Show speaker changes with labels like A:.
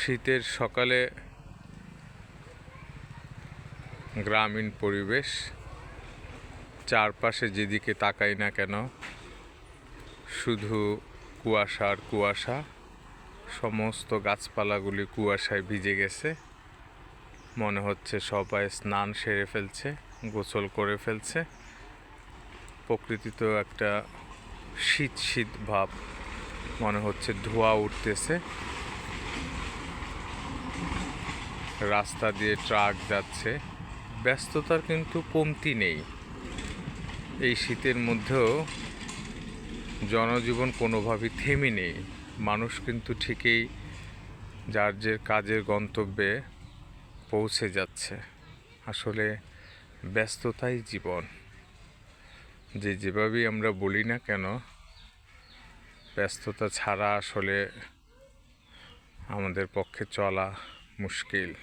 A: শীতের সকালে গ্রামীণ পরিবেশ, চারপাশে যেদিকে তাকাই না কেন শুধু কুয়াশা আর কুয়াশা। সমস্ত গাছপালাগুলি কুয়াশায় ভিজে গেছে। মনে হচ্ছে সবাই স্নান সেরে ফেলছে, গোসল করে ফেলছে। প্রকৃতিতেও একটা শীত শীত ভাব, মনে হচ্ছে ধোঁয়া উঠতেছে। রাস্তা দিয়ে ট্রাক যাচ্ছে, ব্যস্ততার কিন্তু কমতি নেই। এই শীতের মধ্যেও জনজীবন কোনোভাবেই থেমে নেই। মানুষ কিন্তু ঠিকই যার যে কাজের গন্তব্যে পৌঁছে যাচ্ছে। আসলে ব্যস্ততাই জীবন। যেভাবেই আমরা বলি না কেন, ব্যস্ততা ছাড়া আসলে আমাদের পক্ষে চলা মুশকিল।